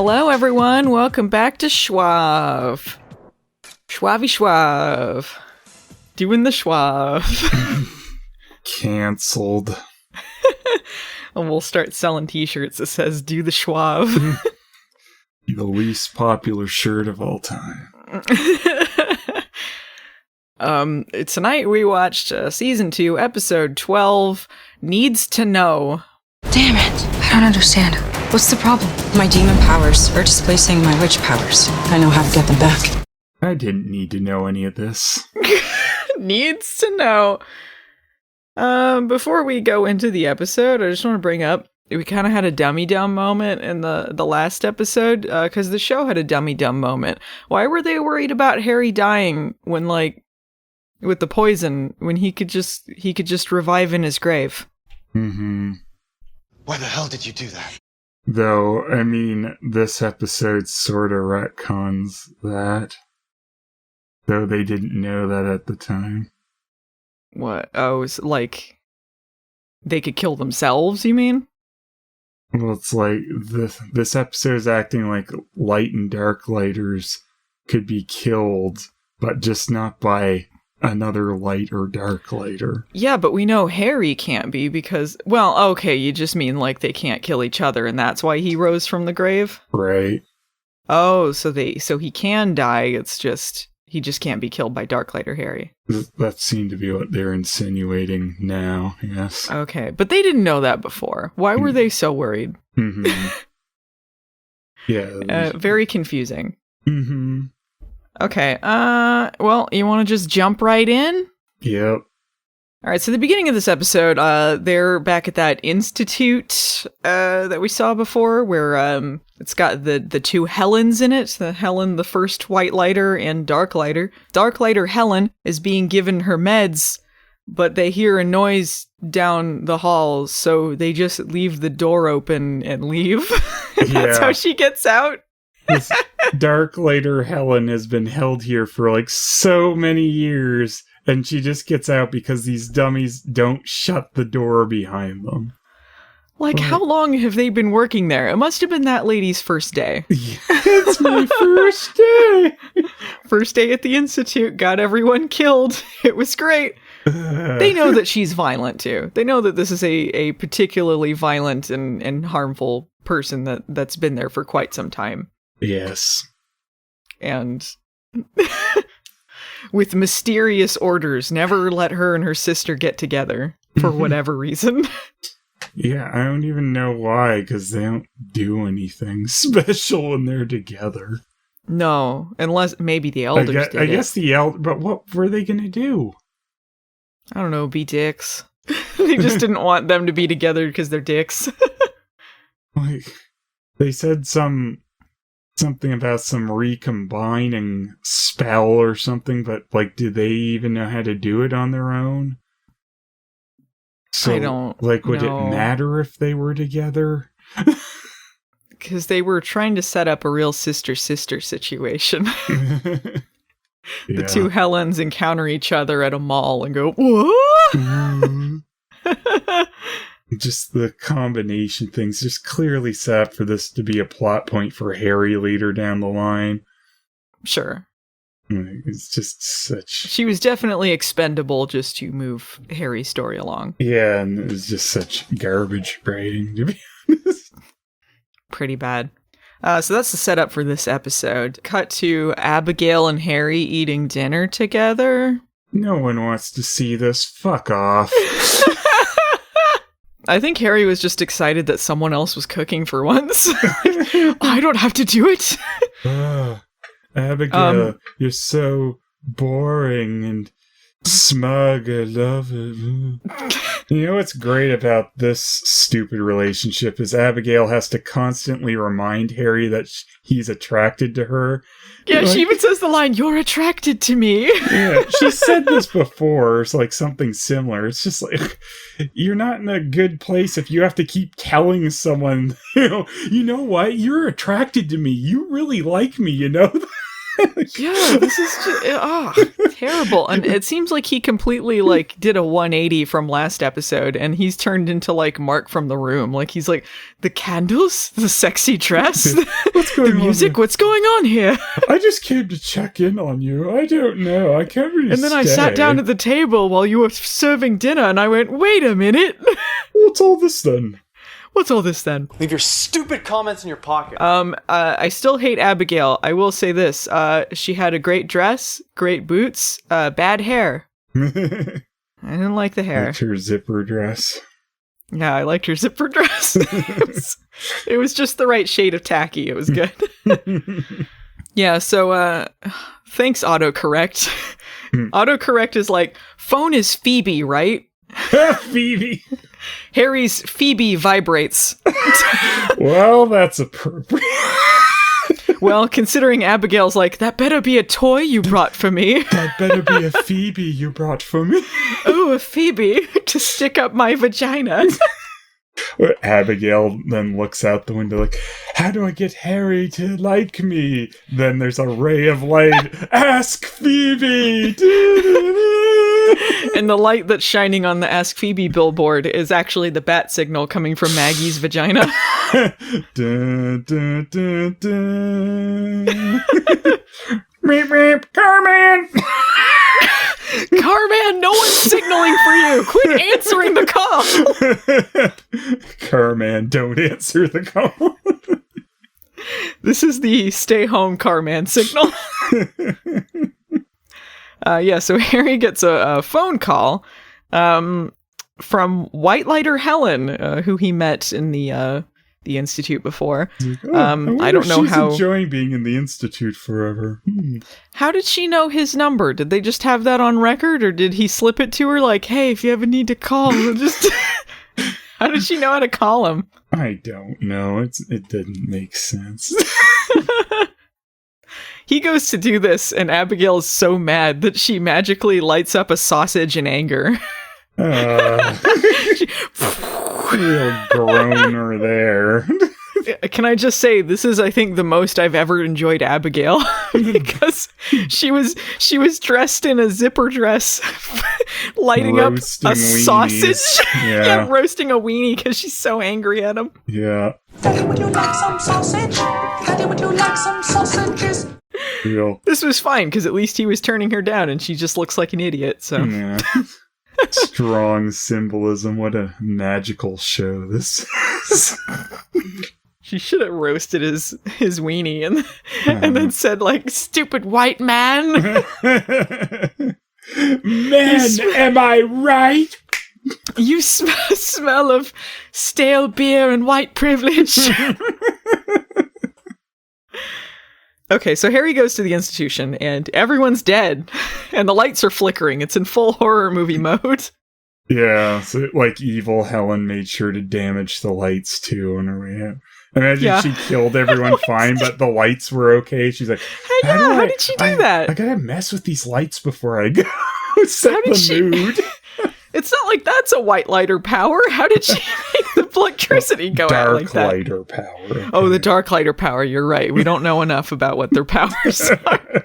Hello, everyone. Welcome back to Schwab. Schwabby Schwab. Doing the Schwab. Cancelled. And we'll start selling t-shirts that says, do the Schwab. The least popular shirt of all time. Tonight we watched Season 2, Episode 12, Needs to Know. Damn it. I don't understand. What's the problem? My demon powers are displacing my witch powers. I know how to get them back. I didn't need to know any of this. Needs to know. Before we go into the episode, I just want to bring up, we kind of had a dummy-dumb moment in the last episode, because the show had a dummy-dumb moment. Why were they worried about Harry dying when, like, with the poison, when he could just revive in his grave? Mm-hmm. Why the hell did you do that? Though, I mean, this episode sort of retcons that. Though they didn't know that at the time. What? Oh, it's like, they could kill themselves, you mean? Well, it's like, this episode is acting like light and darklighters could be killed, but just not by another light or darklighter. Yeah, but we know Harry can't be because, well, okay, you just mean like they can't kill each other and that's why he rose from the grave? Right. Oh, so he can die, it's just, he just can't be killed by darklighter Harry. That seemed to be what they're insinuating now, yes. Okay, but they didn't know that before. Why were they so worried? Mm-hmm. Yeah. Very confusing. Mm-hmm. Okay, well, you want to just jump right in? Yep. Alright, so the beginning of this episode, they're back at that institute that we saw before, where it's got the two Helens in it. The Helen, the first white lighter, and darklighter. Darklighter Helen is being given her meds, but they hear a noise down the hall, so they just leave the door open and leave. And that's how she gets out. This darklighter Helen has been held here for like so many years, and she just gets out because these dummies don't shut the door behind them. Like, how long have they been working there? It must have been that lady's first day. It's my first day! First day at the Institute, got everyone killed. It was great. They know that she's violent, too. They know that this is a particularly violent and harmful person that's been there for quite some time. Yes. And with mysterious orders, never let her and her sister get together for whatever reason. Yeah, I don't even know why, because they don't do anything special when they're together. No, unless maybe the elders did. I guess the but what were they going to do? I don't know, be dicks. They just didn't want them to be together because they're dicks. Like, they said something about some recombining spell or something, but, like, do they even know how to do it on their own? So, I don't like, would know. it matter if they were together? Because they were trying to set up a real sister-sister situation. The two Helens encounter each other at a mall and go, what? Just the combination things just clearly set up for this to be a plot point for Harry later down the line. Sure. It's just such... She was definitely expendable just to move Harry's story along. Yeah, and it was just such garbage writing, to be honest. Pretty bad. So that's the setup for this episode. Cut to Abigail and Harry eating dinner together. No one wants to see this. Fuck off. I think Harry was just excited that someone else was cooking for once. I don't have to do it. Abigail, you're so boring and smug. I love it. You know what's great about this stupid relationship is Abigail has to constantly remind Harry that he's attracted to her. Yeah, she even says the line, "You're attracted to me." Yeah, she said this before. It's like something similar. It's just like, you're not in a good place if you have to keep telling someone, you know what? You're attracted to me. You really like me, you know? Yeah, this is just terrible. And it seems like he completely like did a 180 from last episode, and he's turned into like Mark from The Room. Like he's like, the candles, the sexy dress, What's going the music. on? What's going on here? I just came to check in on you. I don't know. I can't really. And then I sat down at the table while you were serving dinner, and I went, "Wait a minute, What's all this then? what's all this then?" Leave your stupid comments in your pocket. I still hate Abigail. I will say this: she had a great dress, great boots, bad hair. I didn't like the hair. Her zipper dress. Yeah, I liked her zipper dress. It was just the right shade of tacky. It was good. Yeah, so thanks, autocorrect. Autocorrect is like, phone is Phoebe, right? Phoebe. Harry's Phoebe vibrates. Well, that's appropriate. Well, considering Abigail's like, that better be a toy you brought for me. That better be a Phoebe you brought for me. Oh, a Phoebe to stick up my vagina. Abigail then looks out the window like, how do I get Harry to like me? Then there's a ray of light. Ask Phoebe! And the light that's shining on the Ask Phoebe billboard is actually the bat signal coming from Maggie's vagina. Dun, dun, dun, dun. Meep, meep, Carmen! Carman, no one's signaling for you. Quit answering the call. Carman, don't answer the call. This is the stay home Carman signal. Yeah, so Harry gets a phone call from Whitelighter Helen, who he met in the Institute before. I don't know she's how. Enjoying being in the Institute forever. How did she know his number? Did they just have that on record, or did he slip it to her? Like, hey, if you ever need to call, just. How did she know how to call him? I don't know. It didn't make sense. He goes to do this, and Abigail is so mad that she magically lights up a sausage in anger. Real groaner there. Can I just say, this is, I think, the most I've ever enjoyed Abigail, because she was dressed in a zipper dress, lighting Roasting up a weenies. sausage, Yeah. roasting a weenie because she's so angry at him. Yeah. Daddy, would you like some sausage? Daddy, would you like some sausages? Real. This was fine because at least he was turning her down, and she just looks like an idiot. So Yeah. Strong symbolism. What a magical show this is. she should have roasted his weenie and then said like, "Stupid white man." Man, am I right? You smell of stale beer and white privilege. Okay, so Harry goes to the institution, and everyone's dead, and the lights are flickering. It's in full horror movie mode. Yeah, so like evil Helen made sure to damage the lights too on her way out. Imagine she killed everyone fine, but the lights were okay. She's like, I know, how did she do that? I gotta mess with these lights before I go. Set How did the mood. It's not like that's a white lighter power. How did she make the electricity go out like that? Darklighter power. Oh, the darklighter power. You're right. We don't know enough about what their powers are.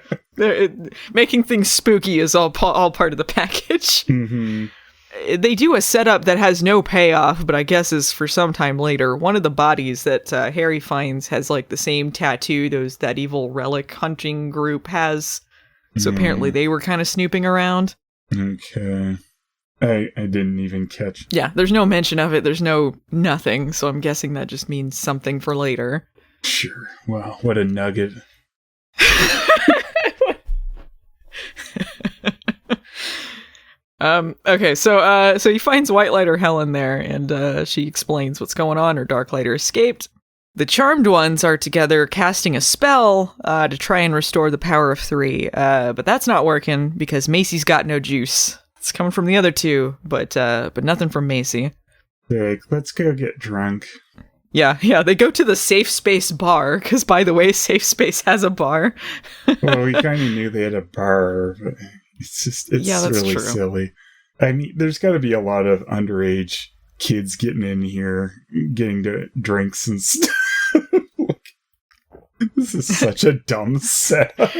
Making things spooky is all part of the package. Mm-hmm. They do a setup that has no payoff, but I guess is for some time later. One of the bodies that Harry finds has like the same tattoo that evil relic hunting group has. So apparently they were kind of snooping around. Okay. I didn't even catch. Yeah, there's no mention of it. There's nothing. So I'm guessing that just means something for later. Sure. Wow, what a nugget. Okay, so he finds Whitelighter Helen there, and she explains what's going on. Her Darklighter escaped. The Charmed Ones are together casting a spell to try and restore the power of 3, but that's not working because Macy's got no juice. It's coming from the other two, but nothing from Macy. They're like, let's go get drunk. Yeah, they go to the Safe Space bar, because by the way, Safe Space has a bar. Well, we kind of knew they had a bar, but it's that's really true. silly. I mean, there's got to be a lot of underage kids getting in here, getting to drinks and stuff. This is such a dumb setup.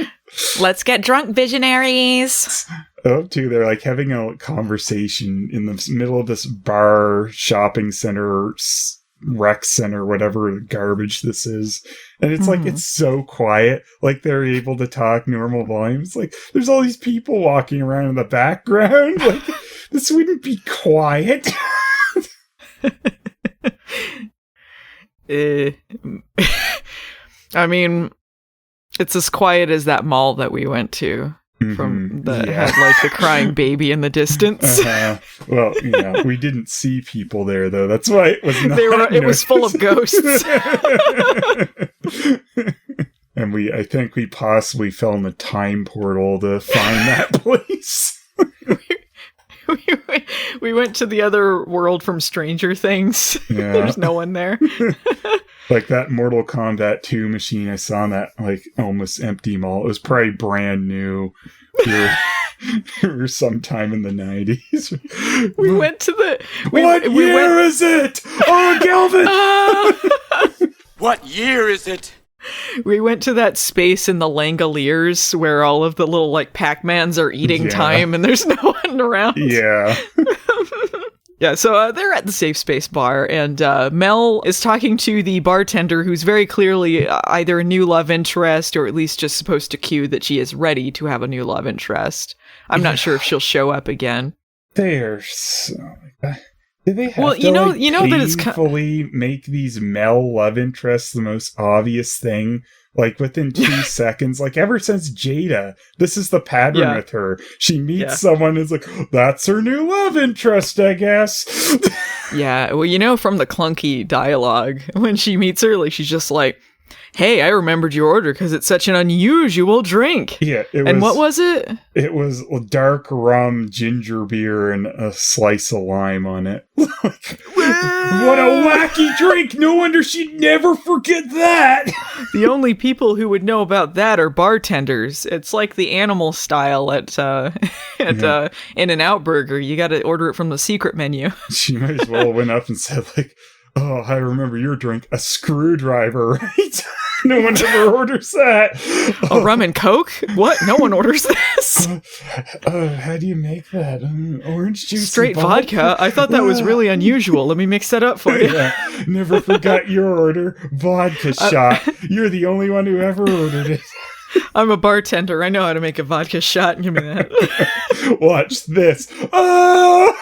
Let's get drunk, visionaries. Oh, too, they're like having a conversation in the middle of this bar, shopping center, rec center, whatever garbage this is. And it's like, it's so quiet. Like they're able to talk normal volumes. Like there's all these people walking around in the background. Like this wouldn't be quiet. I mean, it's as quiet as that mall that we went to. From that had like the crying baby in the distance. Well, we didn't see people there though. That's why it was not. It was full of ghosts. And I think we possibly fell in the time portal to find that place. We went to the other world from Stranger Things. Yeah. There's no one there. Like that Mortal Kombat 2 machine I saw in that like almost empty mall. It was probably brand new. We were sometime in the 90s. We went to the... What year is it? Oh, Galvin! What year is it? We went to that space in the Langoliers where all of the little like Pac-Mans are eating time and there's no one around. Yeah. Yeah, so they're at the Safe Space bar, and Mel is talking to the bartender, who's very clearly either a new love interest, or at least just supposed to cue that she is ready to have a new love interest. I'm not sure if she'll show up again. They're so... Did they have that it's painfully make these Mel love interests the most obvious thing? Like within 2 seconds, like ever since Jada, this is the pattern with her. She meets someone, it's like, that's her new love interest, I guess. Yeah, well, from the clunky dialogue, when she meets her, like she's just like, hey, I remembered your order because it's such an unusual drink. Yeah. What was it? It was dark rum, ginger beer, and a slice of lime on it. Like, what a wacky drink! No wonder she'd never forget that! The only people who would know about that are bartenders. It's like the animal style at In-N-Out Burger. You gotta order it from the secret menu. She might as well went up and said, like, oh, I remember your drink, a screwdriver, right? No one ever orders that. A rum and Coke? What? No one orders this? How do you make that? Orange juice? Straight vodka? I thought that was really unusual. Let me mix that up for you. Yeah. Never forgot your order. Vodka shot. You're the only one who ever ordered it. I'm a bartender. I know how to make a vodka shot. Give me that. Watch this. Oh!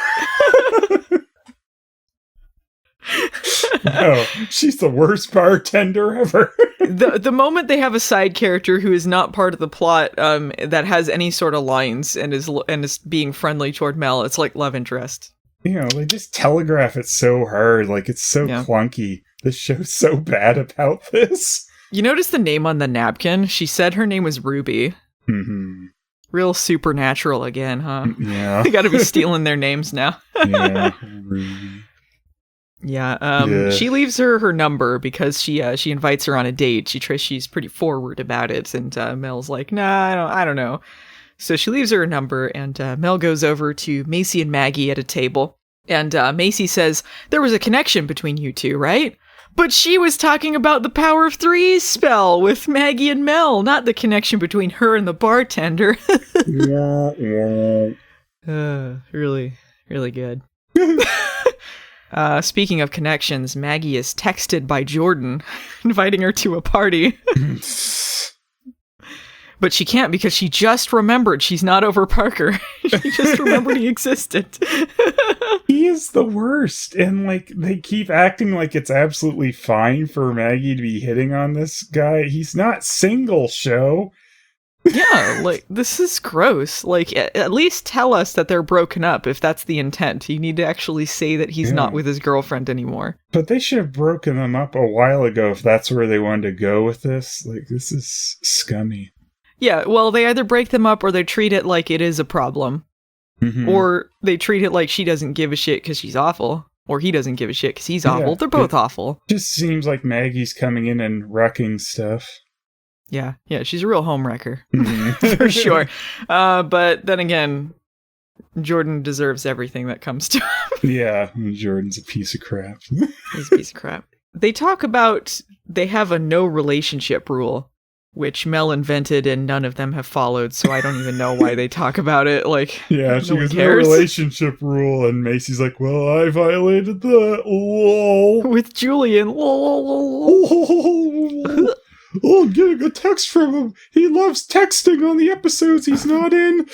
No, she's the worst bartender ever. The moment they have a side character who is not part of the plot, that has any sort of lines and is being friendly toward Mel, it's like love interest. They just telegraph it so hard, like it's so clunky. This show's so bad about this. You notice the name on the napkin? She said her name was Ruby. Mm-hmm. Real supernatural again, huh? Yeah. They gotta be stealing their names now. Yeah, Ruby. Yeah, she leaves her number because she invites her on a date. She's pretty forward about it, and Mel's like, nah, I don't know. So she leaves her number, and Mel goes over to Macy and Maggie at a table, and Macy says, there was a connection between you two, right? But she was talking about the Power of Three spell with Maggie and Mel, not the connection between her and the bartender. Really, really good. Speaking of connections, Maggie is texted by Jordan, inviting her to a party. But she can't because she just remembered she's not over Parker. She just remembered he existed. He is the worst. And like they keep acting like it's absolutely fine for Maggie to be hitting on this guy. He's not single, show. Yeah, like, this is gross. Like, at least tell us that they're broken up if that's the intent. You need to actually say that he's not with his girlfriend anymore. But they should have broken them up a while ago if that's where they wanted to go with this. Like, this is scummy. Yeah, well, they either break them up or they treat it like it is a problem. Mm-hmm. Or they treat it like she doesn't give a shit because she's awful. Or he doesn't give a shit because he's awful. They're both awful. Just seems like Maggie's coming in and wrecking stuff. Yeah, she's a real homewrecker, for sure. But then again, Jordan deserves everything that comes to him. Yeah, Jordan's a piece of crap. He's a piece of crap. They talk about they have a no relationship rule. which Mel invented and none of them have followed, so I don't even know why they talk about it. Like, yeah, she goes, no relationship rule, and Macy's like, well, I violated that. Lol. With Julian. Oh, I'm getting a text from him. He loves texting on the episodes he's not in.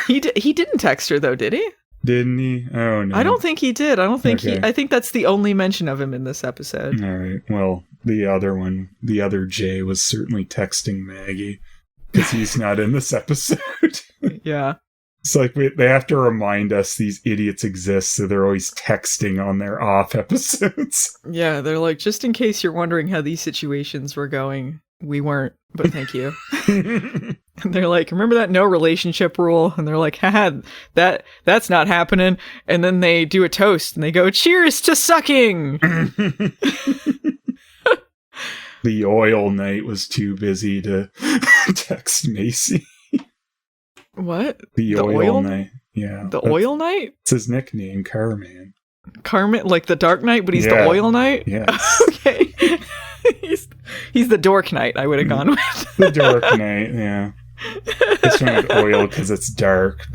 He didn't text her, though, did he? Didn't he? Oh, no. I don't think he did. I think that's the only mention of him in this episode. All right. Well, the other Jay was certainly texting Maggie because he's not in this episode. Yeah. It's like they have to remind us these idiots exist, so they're always texting on their off episodes. Yeah, they're like, just in case you're wondering how these situations were going, we weren't, but thank you. And they're like, remember that no relationship rule? And they're like, haha, that's not happening. And then they do a toast and they go, cheers to sucking! The oil knight was too busy to text Macy. What? The oil knight. Yeah. The oil knight? It's his nickname, Carman. Carmen, like the Dark Knight, but he's the oil knight? Yes. Okay. he's the dork knight, I would have gone with. The dork knight, yeah. This one with oil because it's dark.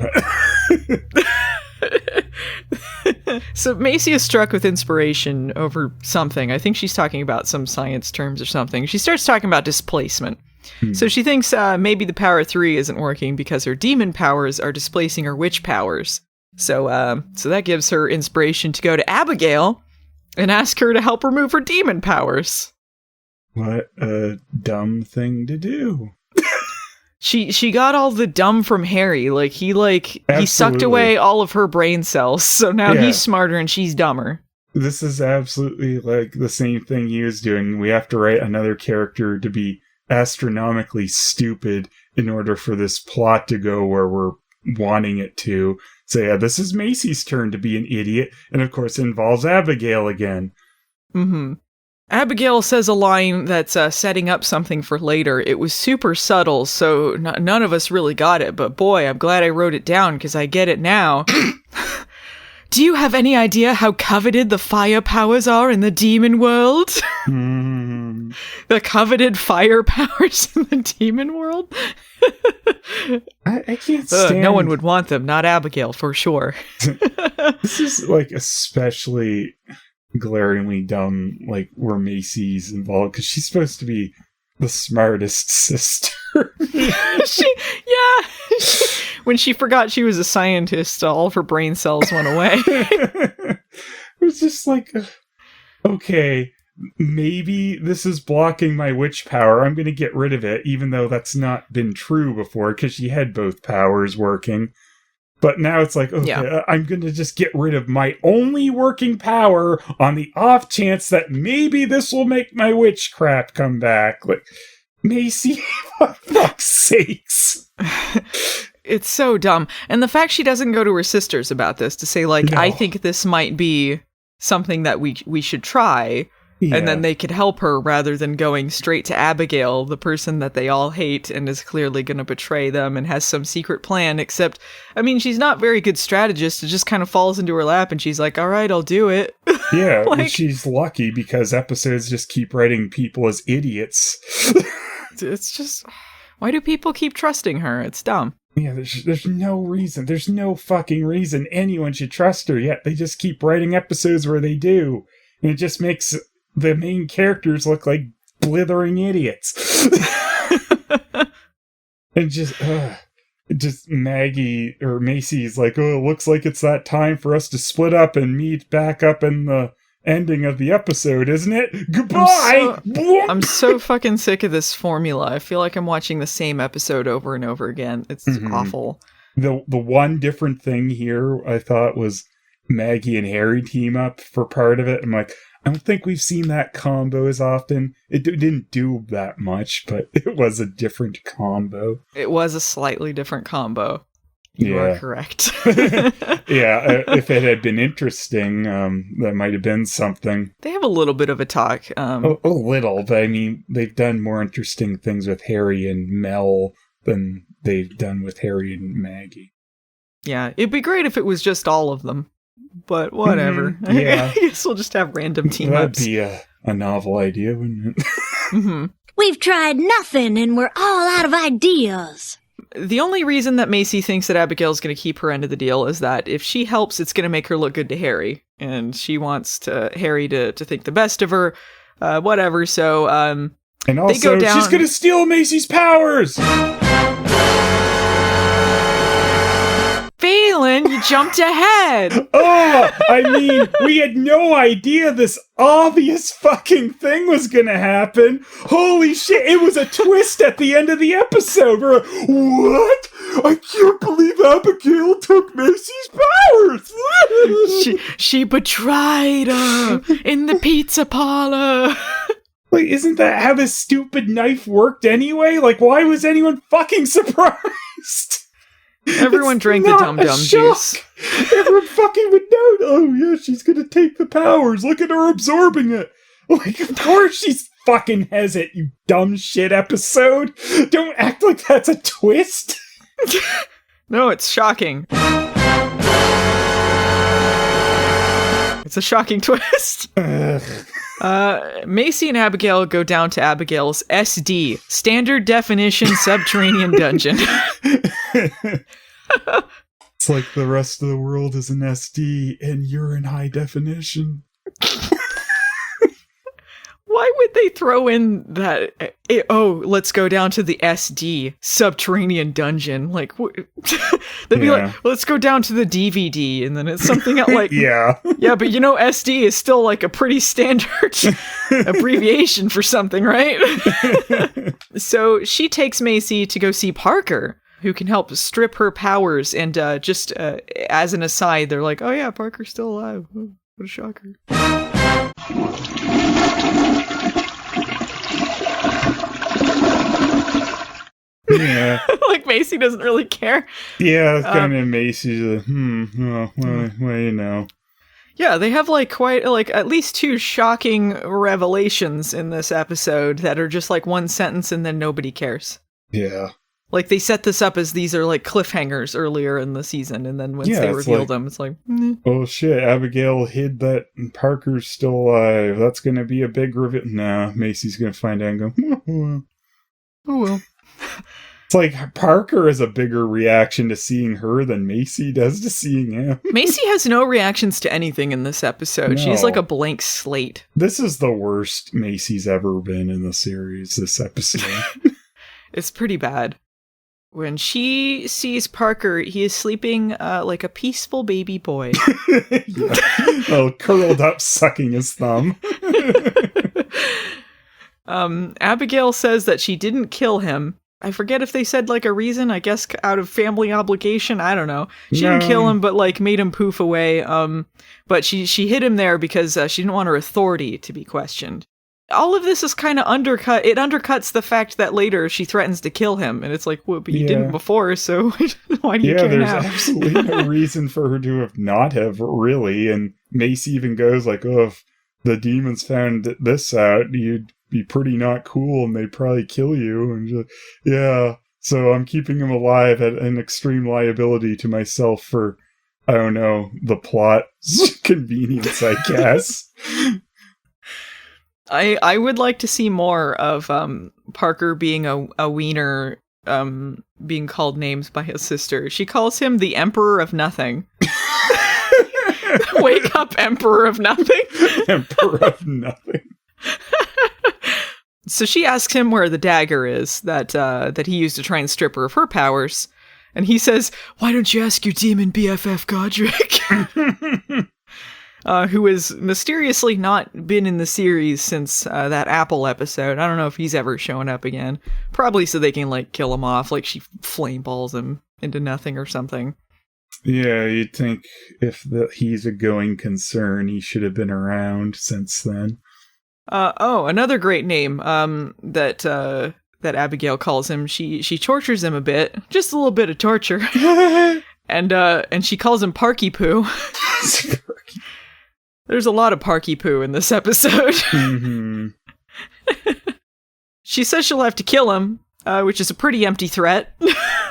So Macy is struck with inspiration over something. I think she's talking about some science terms or something. She starts talking about displacement. So she thinks maybe the power 3 isn't working because her demon powers are displacing her witch powers. So that gives her inspiration to go to Abigail and ask her to help remove her demon powers. What a dumb thing to do. She got all the dumb from Harry. Like he sucked away all of her brain cells. So now he's smarter and she's dumber. This is absolutely like the same thing he was doing. We have to write another character to be astronomically stupid in order for this plot to go where we're wanting it to. So yeah, this is Macy's turn to be an idiot, and of course it involves Abigail again. Mm-hmm. Abigail says a line that's setting up something for later. It was super subtle, so none of us really got it, but boy, I'm glad I wrote it down because I get it now. Do you have any idea how coveted the fire powers are in the demon world? The coveted fire powers in the demon world? I can't stand... no one would want them, not Abigail, for sure. This is, like, especially glaringly dumb, like, where Macy's involved, because she's supposed to be the smartest sister. When she forgot she was a scientist, all of her brain cells went away. It was just like, okay, maybe this is blocking my witch power. I'm going to get rid of it, even though that's not been true before, because she had both powers working. But now it's like, okay, I'm going to just get rid of my only working power on the off chance that maybe this will make my witchcraft come back. Like, Macy, for fuck's sakes. It's so dumb. And the fact she doesn't go to her sisters about this to say, like, I think this might be something that we should try. Yeah. And then they could help her rather than going straight to Abigail, the person that they all hate and is clearly going to betray them and has some secret plan. Except, I mean, she's not very good strategist. It just kind of falls into her lap and she's like, all right, I'll do it. Yeah, like, and she's lucky because episodes just keep writing people as idiots. It's just, why do people keep trusting her? It's dumb. Yeah, there's no reason. There's no fucking reason anyone should trust her, yet they just keep writing episodes where they do. And it just makes the main characters look like blithering idiots. And just Maggie or Macy's like, oh, it looks like it's that time for us to split up and meet back up in the ending of the episode, isn't it? Goodbye! I'm so fucking sick of this formula. I feel like I'm watching the same episode over and over again. It's awful. The one different thing here I thought was Maggie and Harry team up for part of it. I'm like, I don't think we've seen that combo as often. It didn't do that much, but it was a different combo. It was a slightly different combo. You are correct. Yeah, if it had been interesting, that might have been something. They have a little bit of a talk. A little, but I mean, they've done more interesting things with Harry and Mel than they've done with Harry and Maggie. Yeah, it'd be great if it was just all of them, but whatever. Yeah. I guess we'll just have random team-ups. That'd be a novel idea, wouldn't it? We've tried nothing and we're all out of ideas. The only reason that Macy thinks that Abigail's going to keep her end of the deal is that if she helps, it's going to make her look good to Harry. And she wants Harry to think the best of her, whatever. So, and also, they go down. She's going to steal Macy's powers! Phelan, you jumped ahead! Oh, I mean, we had no idea this obvious fucking thing was gonna happen. Holy shit, it was a twist at the end of the episode. We're like, what? I can't believe Abigail took Macy's powers! she betrayed her in the pizza parlor. Like, isn't that how this stupid knife worked anyway? Like, why was anyone fucking surprised? Everyone drank the dum-dum juice. Everyone fucking would know. Oh, yeah, she's gonna take the powers. Look at her absorbing it. Like, of course she's fucking has it, you dumb shit episode. Don't act like that's a twist. No, it's shocking. It's a shocking twist. Macy and Abigail go down to Abigail's SD, standard definition subterranean dungeon. It's like the rest of the world is an SD and you're in high definition. Why would they throw in that? Let's go down to the SD subterranean dungeon. Like, they'd be like, let's go down to the DVD, and then it's something else like, yeah, but you know, SD is still like a pretty standard abbreviation for something, right? So she takes Macy to go see Parker, who can help strip her powers, and just as an aside, they're like, oh yeah, Parker's still alive. Oh, what a shocker. Yeah. Like, Macy doesn't really care. Yeah, it's kind of Macy's well, you know. Yeah, they have like quite like at least two shocking revelations in this episode that are just like one sentence and then nobody cares. Yeah. Like, they set this up as these are like cliffhangers earlier in the season, and then once they reveal them, it's like, oh shit, Abigail hid that Parker's still alive. That's gonna be a big reveal. Nah, Macy's gonna find out and go, oh well. It's like Parker has a bigger reaction to seeing her than Macy does to seeing him. Macy has no reactions to anything in this episode. No. She's like a blank slate. This is the worst Macy's ever been in the series, this episode. It's pretty bad. When she sees Parker, he is sleeping like a peaceful baby boy. Oh, curled up, sucking his thumb. Abigail says that she didn't kill him. I forget if they said like a reason, I guess out of family obligation, I don't know. She didn't kill him, but like made him poof away. But she hid him there because she didn't want her authority to be questioned. All of this is kind of undercut. It undercuts the fact that later she threatens to kill him, and it's like, well, but you didn't before, so why do you care now? Yeah, there's absolutely no reason for her to not have, really. And Macy even goes like, oh, if the demons found this out, you'd be pretty not cool, and they'd probably kill you. And just, yeah, so I'm keeping him alive at an extreme liability to myself for, I don't know, the plot convenience, I guess. I would like to see more of Parker being a wiener, being called names by his sister. She calls him the Emperor of Nothing. Wake up, Emperor of Nothing. Emperor of Nothing. So she asks him where the dagger is that he used to try and strip her of her powers. And he says, why don't you ask your demon BFF Godric? Who has mysteriously not been in the series since that Apple episode. I don't know if he's ever shown up again. Probably so they can, like, kill him off, like she flame balls him into nothing or something. Yeah, you'd think if he's a going concern, he should have been around since then. Another great name that Abigail calls him. She tortures him a bit. Just a little bit of torture. and she calls him Parky-Poo. There's a lot of Parky-Poo in this episode. Mm-hmm. She says she'll have to kill him, which is a pretty empty threat.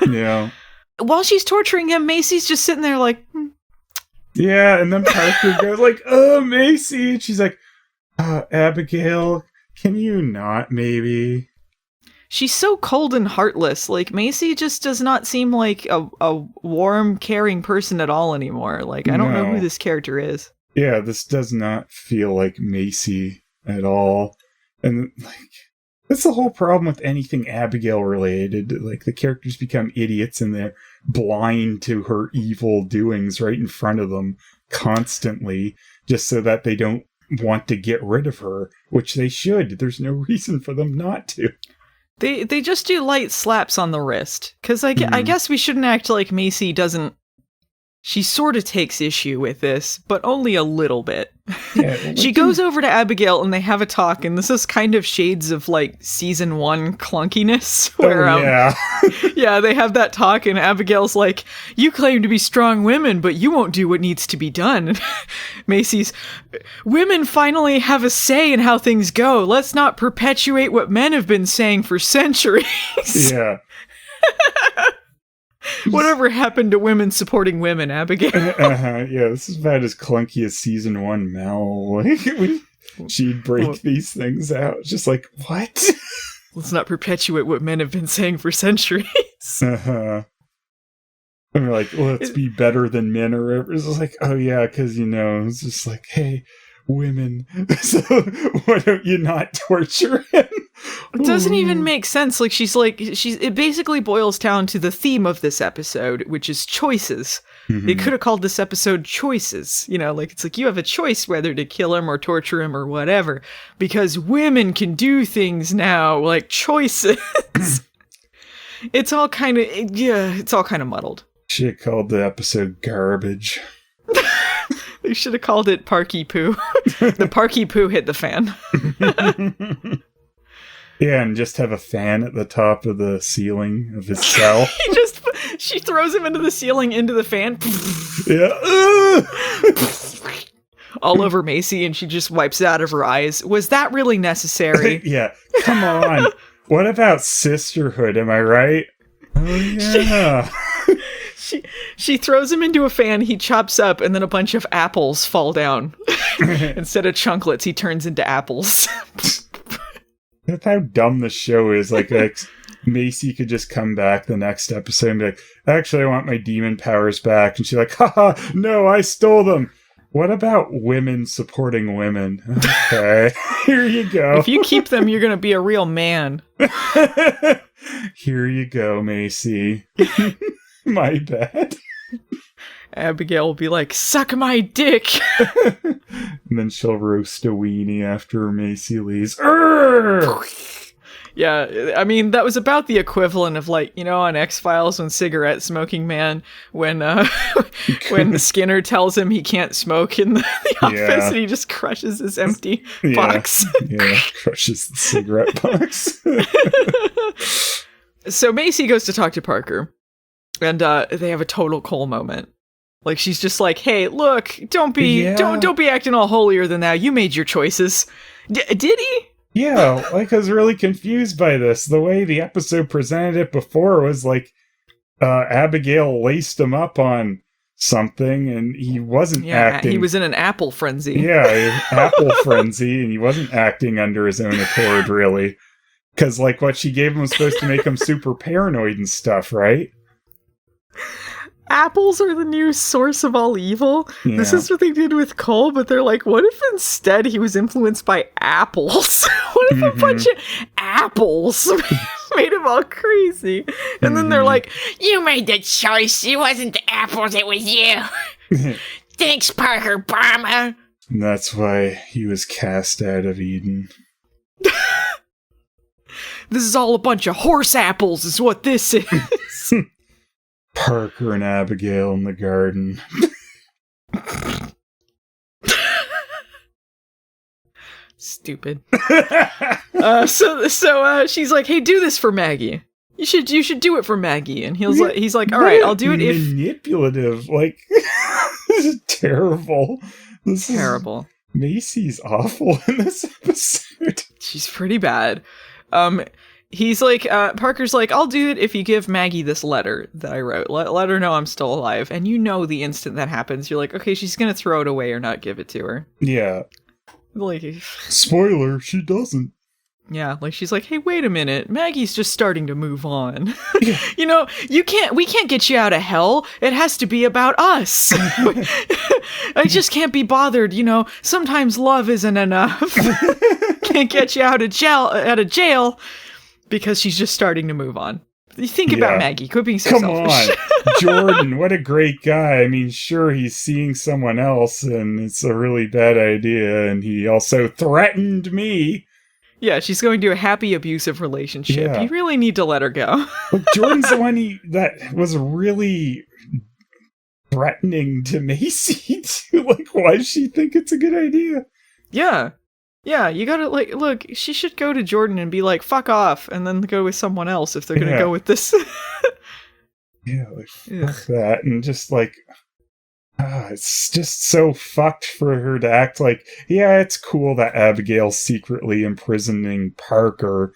Yeah. While she's torturing him, Macy's just sitting there like... Yeah, and then Parker goes like, oh, Macy. And she's like, Abigail, can you not maybe? she's so cold and heartless. Like, Macy just does not seem like a warm, caring person at all anymore. Like, I don't know who this character is. Yeah, this does not feel like Macy at all. And, like, that's the whole problem with anything Abigail related. Like, the characters become idiots and they're blind to her evil doings right in front of them constantly, just so that they don't want to get rid of her, which they should. There's no reason for them not to. They just do light slaps on the wrist. Because I guess we shouldn't act like Macy doesn't... She sort of takes issue with this, but only a little bit. Yeah, she goes over to Abigail and they have a talk, and this is kind of shades of, like, season 1 clunkiness. Where, yeah, they have that talk, and Abigail's like, you claim to be strong women, but you won't do what needs to be done. Macy's, women finally have a say in how things go. Let's not perpetuate what men have been saying for centuries. Yeah. Whatever happened to women supporting women, Abigail? Yeah, this is about as clunky as season 1 Mel. She'd break these things out. It's just like, what? Let's not perpetuate what men have been saying for centuries. And we're like, let's be better than men or whatever. It's just like, oh yeah, because, it's just like, hey, women, so why don't you not torture him? It doesn't even make sense. Like, it basically boils down to the theme of this episode, which is choices. Mm-hmm. They could have called this episode Choices. It's like you have a choice whether to kill him or torture him or whatever, because women can do things now, like choices. It's all kind of muddled. Should have called the episode Garbage. They should have called it Parky-Poo. The Parky-Poo hit the fan. Yeah, and just have a fan at the top of the ceiling of his cell. She throws him into the ceiling, into the fan. Yeah. All over Macy, and she just wipes it out of her eyes. Was that really necessary? Yeah, come on. What about sisterhood, am I right? Oh, yeah. She throws him into a fan, he chops up, and then a bunch of apples fall down. Instead of chunklets, he turns into apples. That's how dumb the show is. Like Macy could just come back the next episode and be like, actually, I want my demon powers back. And she's like, haha, no, I stole them. What about women supporting women? Okay, here you go. If you keep them, you're going to be a real man. Here you go, Macy. My bad. Abigail will be like, suck my dick. And then she'll roast a weenie after Macy leaves. Yeah, I mean, that was about the equivalent of, like, on X-Files when Cigarette Smoking Man, when Skinner tells him he can't smoke in the office, and he just crushes his empty box. Yeah, crushes the cigarette box. So Macy goes to talk to Parker. And they have a total Cole moment. Like, she's just like, "Hey, look, don't be acting all holier than thou. You made your choices." Did he? Yeah, like, I was really confused by this. The way the episode presented it before was like Abigail laced him up on something, and he wasn't acting. He was in an apple frenzy. Yeah, apple frenzy, and he wasn't acting under his own accord, really. Because, like, what she gave him was supposed to make him super paranoid and stuff, right? Apples are the new source of all evil. Yeah. This is what they did with Cole, but they're like, what if instead he was influenced by apples? What if a bunch of apples made him all crazy? And then they're like, you made the choice. It wasn't the apples, it was you. Thanks, Parker Brahma. And that's why he was cast out of Eden. This is all a bunch of horse apples, is what this is. Parker and Abigail in the garden. Stupid. So she's like, "Hey, do this for Maggie. You should do it for Maggie." And he's like, "All right, I'll do it if..." Manipulative. Like, this is terrible. This is terrible. Macy's awful in this episode. She's pretty bad. He's like, Parker's like, "I'll do it if you give Maggie this letter that I wrote. Let her know I'm still alive." And the instant that happens, you're like, okay, she's gonna throw it away or not give it to her. Yeah. Like, spoiler, she doesn't. Yeah, like she's like, hey, wait a minute, Maggie's just starting to move on. Yeah. We can't get you out of hell. It has to be about us. I just can't be bothered, sometimes love isn't enough. Can't get you out of jail because she's just starting to move on. You think about Maggie, quit being so selfish. Come on, Jordan, what a great guy. I mean, sure, he's seeing someone else and it's a really bad idea, and he also threatened me. Yeah, she's going to a happy abusive relationship. Yeah. You really need to let her go. Look, Jordan's the one that was really threatening to Macy, too. Like, why does she think it's a good idea? Yeah. Yeah, you gotta, look, she should go to Jordan and be like, fuck off, and then go with someone else if they're gonna go with this. Fuck that. And just it's just so fucked for her to act like, yeah, it's cool that Abigail's secretly imprisoning Parker.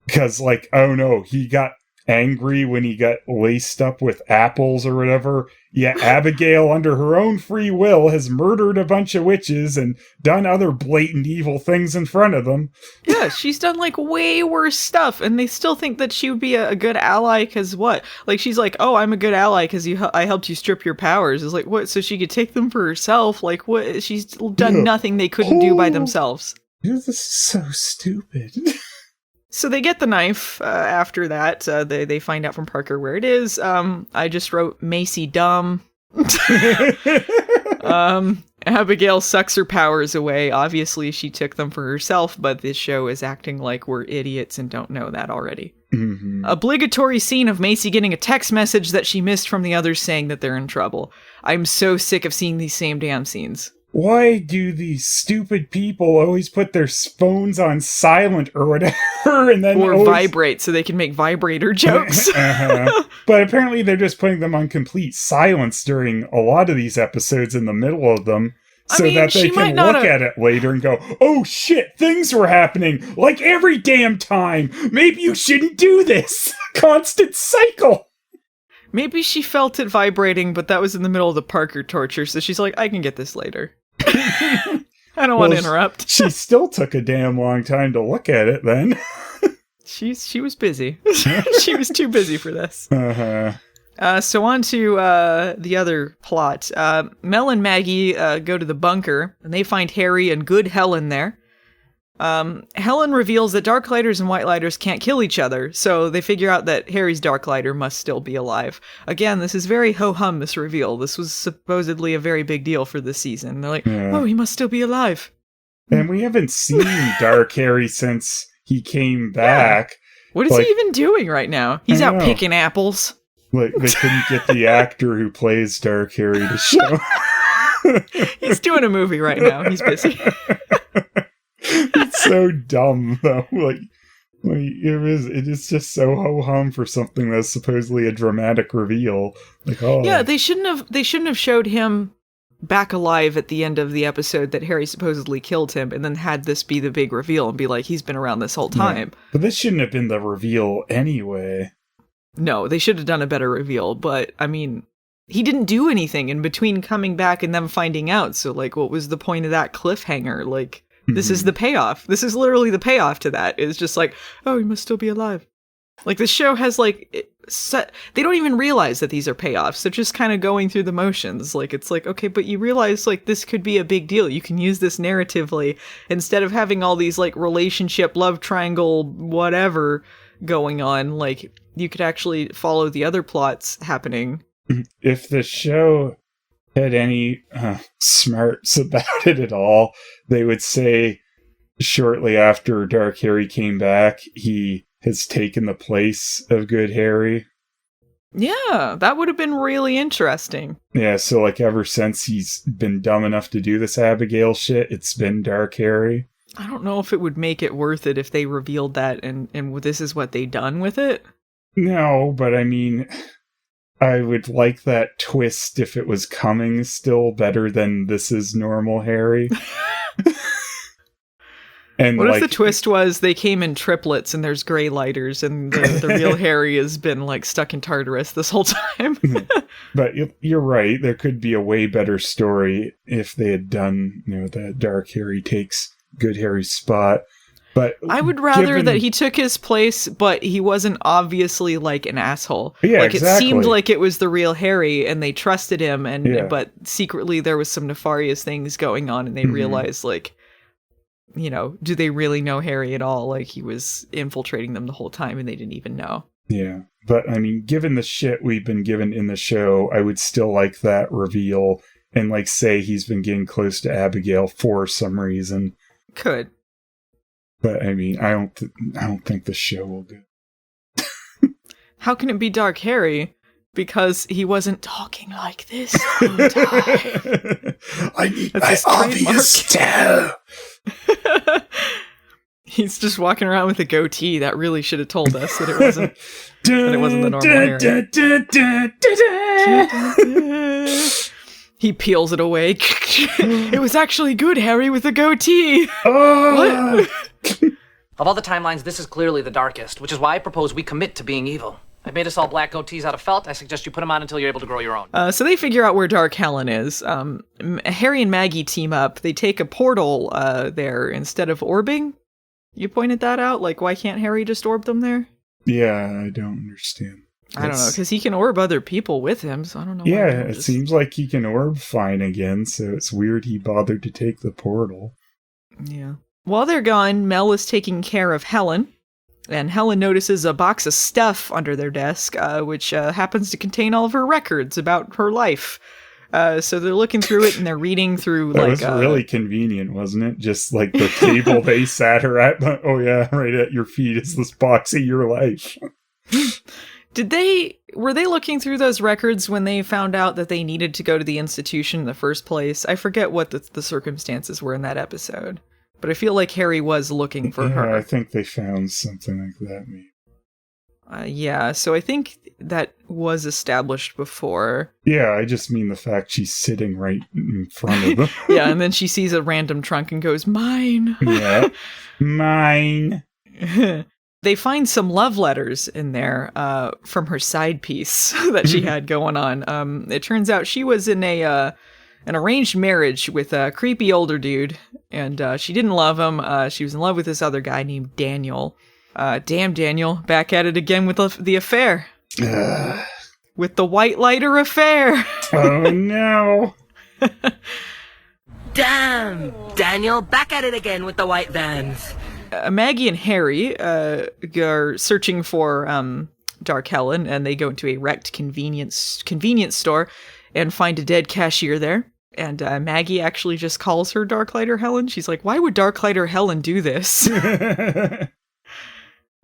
Because, oh no, he got angry when he got laced up with apples or whatever. Yeah, Abigail, under her own free will, has murdered a bunch of witches and done other blatant evil things in front of them. Yeah, she's done, way worse stuff, and they still think that she would be a good ally, because what? She's like, oh, I'm a good ally because I helped you strip your powers. It's like, what? So she could take them for herself? What? She's done nothing they couldn't do by themselves. This is so stupid. So they get the knife after that. They find out from Parker where it is. I just wrote Macy dumb. Abigail sucks her powers away. Obviously, she took them for herself, but this show is acting like we're idiots and don't know that already. Mm-hmm. Obligatory scene of Macy getting a text message that she missed from the others saying that they're in trouble. I'm so sick of seeing these same damn scenes. Why do these stupid people always put their phones on silent or whatever, and then vibrate so they can make vibrator jokes? But apparently they're just putting them on complete silence during a lot of these episodes in the middle of them, so that they can look at it later and go, "Oh shit, things were happening like every damn time. Maybe you shouldn't do this." Constant cycle. Maybe she felt it vibrating, but that was in the middle of the Parker torture, so she's like, I can get this later. I don't want to interrupt. She still took a damn long time to look at it then. She was busy. She was too busy for this. So on to the other plot. Mel and Maggie go to the bunker, and they find Harry and good Helen there. Helen reveals that darklighters and whitelighters can't kill each other, so they figure out that Harry's darklighter must still be alive. Again, this is very ho-hum, this reveal. This was supposedly a very big deal for this season. They're like, oh, he must still be alive. And we haven't seen Dark Harry since he came back. Yeah. What is he even doing right now? He's out picking apples. They couldn't get the actor who plays Dark Harry to show. He's doing a movie right now. He's busy. It's so dumb, though. It is just so ho-hum for something that's supposedly a dramatic reveal. Yeah, they shouldn't have showed him back alive at the end of the episode that Harry supposedly killed him, and then had this be the big reveal and be like, he's been around this whole time. Yeah. But this shouldn't have been the reveal anyway. No, they should have done a better reveal, but, I mean, he didn't do anything in between coming back and them finding out, so, what was the point of that cliffhanger? This is the payoff. This is literally the payoff to that. It's just oh, he must still be alive. The show has, they don't even realize that these are payoffs. They're just kind of going through the motions. Okay, but you realize, this could be a big deal. You can use this narratively instead of having all these, relationship, love triangle, whatever going on. You could actually follow the other plots happening. If the show had any smarts about it at all, they would say shortly after Dark Harry came back, he has taken the place of Good Harry. Yeah, that would have been really interesting. Yeah, so ever since he's been dumb enough to do this Abigail shit, it's been Dark Harry. I don't know if it would make it worth it if they revealed that and this is what they done with it. No, but I mean, I would like that twist if it was coming still better than this is normal Harry. And what if the twist was they came in triplets and there's gray lighters and the real Harry has been stuck in Tartarus this whole time? But you're right. There could be a way better story if they had done, that Dark Harry takes Good Harry's spot. But I would rather that he took his place, but he wasn't obviously like an asshole. Yeah, like exactly. It seemed like it was the real Harry, and they trusted him, but secretly there was some nefarious things going on, and they realized, like, you know, do they really know Harry at all? Like, he was infiltrating them the whole time, and they didn't even know. Yeah, but I mean, given the shit we've been given in the show, I would still like that reveal and like say he's been getting close to Abigail for some reason. Could. But I mean, I don't think the show will do. How can it be Dark Harry? Because he wasn't talking like this the whole time. I need my obvious tell. He's just walking around with a goatee. That really should have told us that it wasn't the normal Harry. He peels it away. It was actually good Harry with a goatee. What? Of all the timelines, this is clearly the darkest, which is why I propose we commit to being evil. I've made us all black goatees out of felt. I suggest you put them on until you're able to grow your own. So they figure out where Dark Helen is. Harry and Maggie team up. They take a portal there instead of orbing. You pointed that out? Like, why can't Harry just orb them there? Yeah, I don't understand. I don't know, because he can orb other people with him, so I don't know. Yeah, it seems like he can orb fine again, so it's weird he bothered to take the portal. Yeah. While they're gone, Mel is taking care of Helen, and Helen notices a box of stuff under their desk, which happens to contain all of her records about her life. So they're looking through it, and they're reading through, that was really convenient, wasn't it? Just like the table they sat her at, but oh yeah, right at your feet is this box of your life. Were they looking through those records when they found out that they needed to go to the institution in the first place? I forget what the circumstances were in that episode, but I feel like Harry was looking for her. I think they found something like that, maybe. Yeah, so I think that was established before. Yeah, I just mean the fact she's sitting right in front of them. Yeah, and then she sees a random trunk and goes, mine! Yeah, mine! They find some love letters in there from her side piece that she had going on. It turns out she was in an arranged marriage with a creepy older dude, and she didn't love him. She was in love with this other guy named Daniel. Damn, Daniel, back at it again with the affair. With the white lighter affair. Oh, no. Damn, Daniel, back at it again with the white vans. Maggie and Harry are searching for Dark Helen, and they go into a wrecked convenience store and find a dead cashier there. And Maggie actually just calls her Darklighter Helen. She's like, why would Darklighter Helen do this?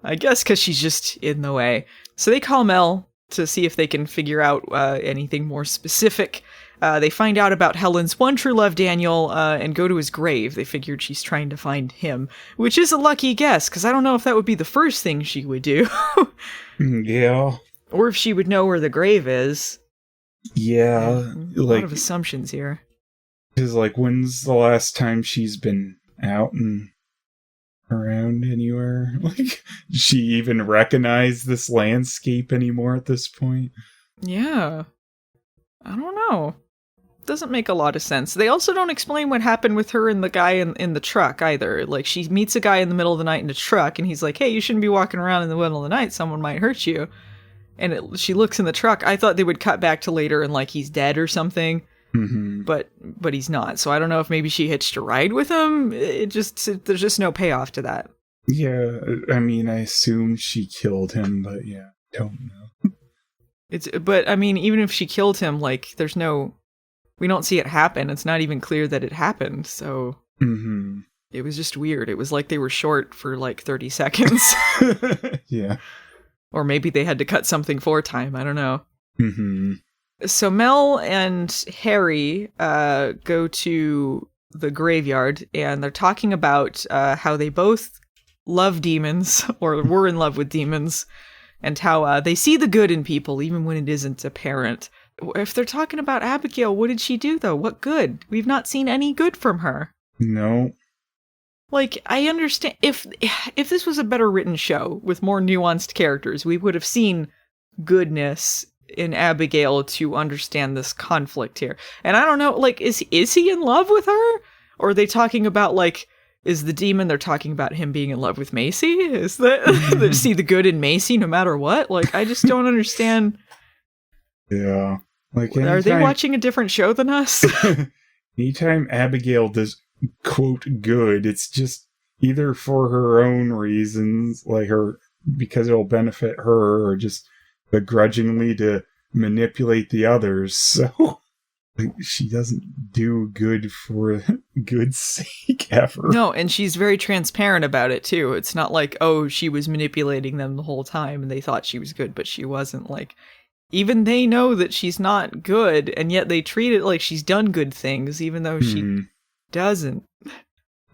I guess because she's just in the way. So they call Mel to see if they can figure out anything more specific. They find out about Helen's one true love, Daniel, and go to his grave. They figured she's trying to find him, which is a lucky guess, because I don't know if that would be the first thing she would do. Yeah. Or if she would know where the grave is. Yeah. A lot of assumptions here. Because, like, when's the last time she's been out and around anywhere? Like, does she even recognize this landscape anymore at this point? Yeah. I don't know. Doesn't make a lot of sense. They also don't explain what happened with her and the guy in the truck either. Like, she meets a guy in the middle of the night in a truck, and he's like, hey, you shouldn't be walking around in the middle of the night. Someone might hurt you. And she looks in the truck. I thought they would cut back to later and, like, he's dead or something. Mm-hmm. But he's not. So I don't know if maybe she hitched a ride with him. There's just no payoff to that. Yeah, I mean, I assume she killed him, but yeah, don't know. But I mean, even if she killed him, like, we don't see it happen. It's not even clear that it happened. So It was just weird. It was like they were short for like 30 seconds. Yeah. Or maybe they had to cut something for time. I don't know. Mm-hmm. So Mel and Harry go to the graveyard, and they're talking about how they both love demons, or were in love with demons, and how they see the good in people, even when it isn't apparent. If they're talking about Abigail, what did she do, though? What good? We've not seen any good from her. No. Like, I understand, if this was a better written show with more nuanced characters, we would have seen goodness in Abigail to understand this conflict here. And I don't know, like, is he in love with her? Or are they talking about, like, Is the demon they're talking about him being in love with Macy? Is that they see the good in Macy no matter what? Like, I just don't understand. Yeah. Like, Are they watching a different show than us? Anytime Abigail does, quote, good, it's just either for her own reasons, like because it'll benefit her, or just begrudgingly to manipulate the others. So like, she doesn't do good for good's sake ever. No, and she's very transparent about it too. It's not like, oh, she was manipulating them the whole time and they thought she was good, but she wasn't. Like, even they know that she's not good, and yet they treat it like she's done good things, even though she doesn't.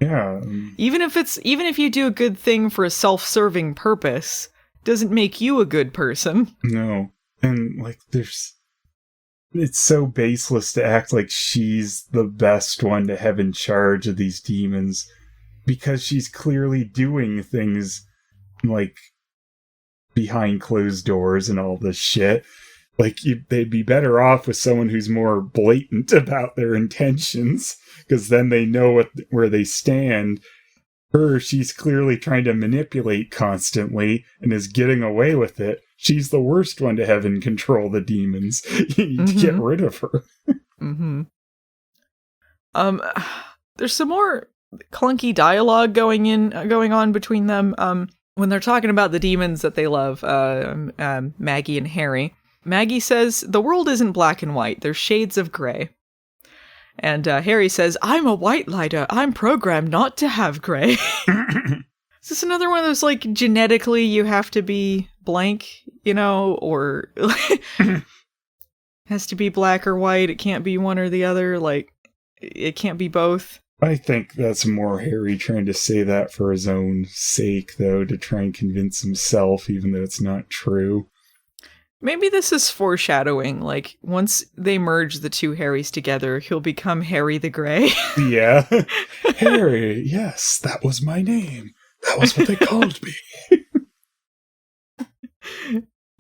Yeah. Even if you do a good thing for a self-serving purpose, doesn't make you a good person. No. And like it's so baseless to act like she's the best one to have in charge of these demons, because she's clearly doing things like behind closed doors and all this shit. Like, they'd be better off with someone who's more blatant about their intentions, because then they know where they stand. She's clearly trying to manipulate constantly and is getting away with it. She's the worst one to have in control the demons. You need to get rid of her. There's some more clunky dialogue going on between them. When they're talking about the demons that they love, Maggie and Harry. Maggie says, the world isn't black and white, there's shades of gray. And Harry says, I'm a white lighter, I'm programmed not to have gray. Is this another one of those, like, genetically you have to be blank, or has to be black or white, it can't be one or the other, like, it can't be both? I think that's more Harry trying to say that for his own sake, though, to try and convince himself, even though it's not true. Maybe this is foreshadowing, like, once they merge the two Harrys together, he'll become Harry the Grey. Yeah. Harry, yes, that was my name. That was what they called me.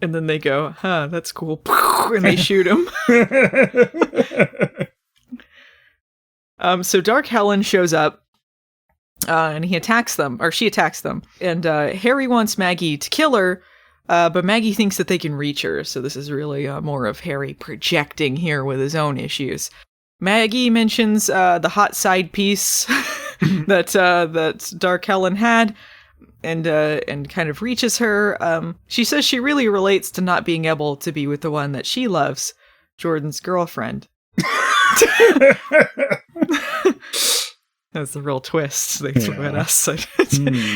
And then they go, huh, that's cool. And they shoot him. So Dark Helen shows up, and he attacks them, or she attacks them. And Harry wants Maggie to kill her, but Maggie thinks that they can reach her, so this is really more of Harry projecting here with his own issues. Maggie mentions the hot side piece that Dark Helen had, and kind of reaches her. She says she really relates to not being able to be with the one that she loves, Jordan's girlfriend. That's the real twist they threw at us.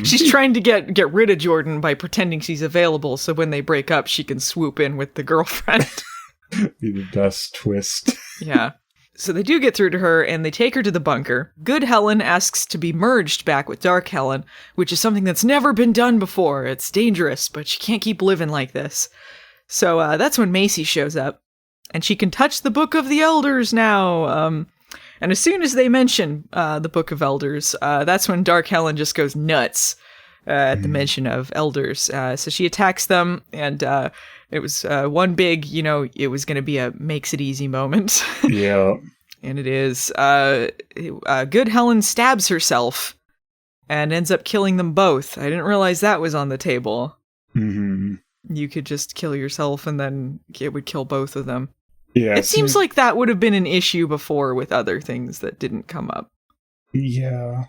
She's trying to get rid of Jordan by pretending she's available, so when they break up, she can swoop in with the girlfriend. Be the best twist. Yeah. So they do get through to her, and they take her to the bunker. Good Helen asks to be merged back with Dark Helen, which is something that's never been done before. It's dangerous, but she can't keep living like this. So that's when Macy shows up, and she can touch the Book of the Elders now. And as soon as they mention the Book of Elders, that's when Dark Helen just goes nuts at the mention of elders. So she attacks them, and it was one big, it was going to be a makes it easy moment. Yeah. And it is. Good Helen stabs herself and ends up killing them both. I didn't realize that was on the table. Mm-hmm. You could just kill yourself and then it would kill both of them. Yeah, it seems like that would have been an issue before with other things that didn't come up. Yeah.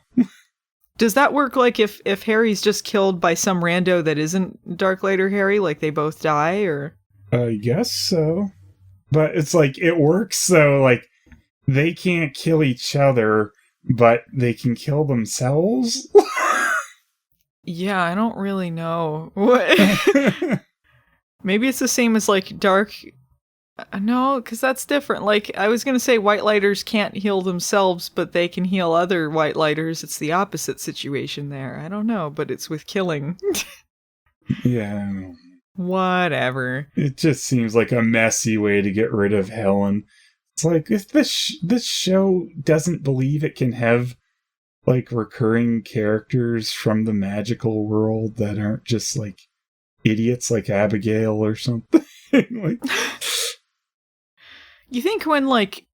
Does that work like if Harry's just killed by some rando that isn't darklighter Harry, like they both die, or? I guess so. But it's like, it works so, like, they can't kill each other, but they can kill themselves? Yeah, I don't really know. What? Maybe it's the same as, like, dark... No, because that's different. Like, I was going to say white lighters can't heal themselves, but they can heal other white lighters. It's the opposite situation there. I don't know, but it's with killing. Yeah. Whatever. It just seems like a messy way to get rid of Helen. It's like, if this show doesn't believe it can have, like, recurring characters from the magical world that aren't just, like, idiots like Abigail or something. Like... You think when, like,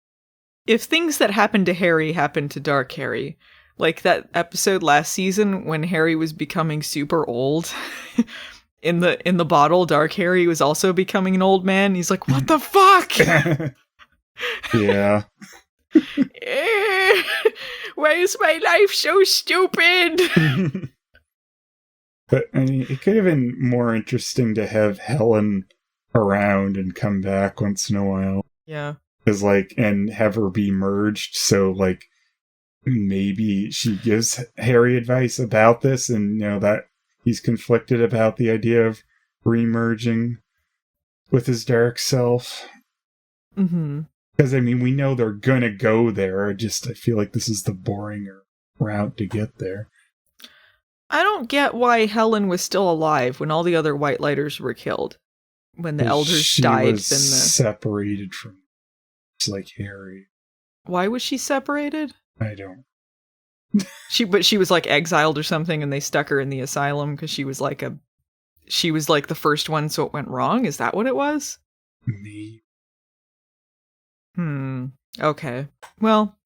if things that happen to Harry happen to Dark Harry, Like that episode last season when Harry was becoming super old. In the bottle, Dark Harry was also becoming an old man. He's like, what the fuck? Yeah. Why is my life so stupid? But I mean, it could have been more interesting to have Helen around and come back once in a while. Yeah. Cause and have her be merged. So maybe she gives Harry advice about this, and that he's conflicted about the idea of remerging with his dark self. Mm-hmm. Because, we know they're gonna go there. I feel like this is the boringer route to get there. I don't get why Helen was still alive when all the other White Lighters were killed. When the elders died. She was separated from... It's like Harry. Why was she separated? I don't... But she was exiled or something, and they stuck her in the asylum because she was the first one, so it went wrong. Is that what it was? Me. Okay. Well,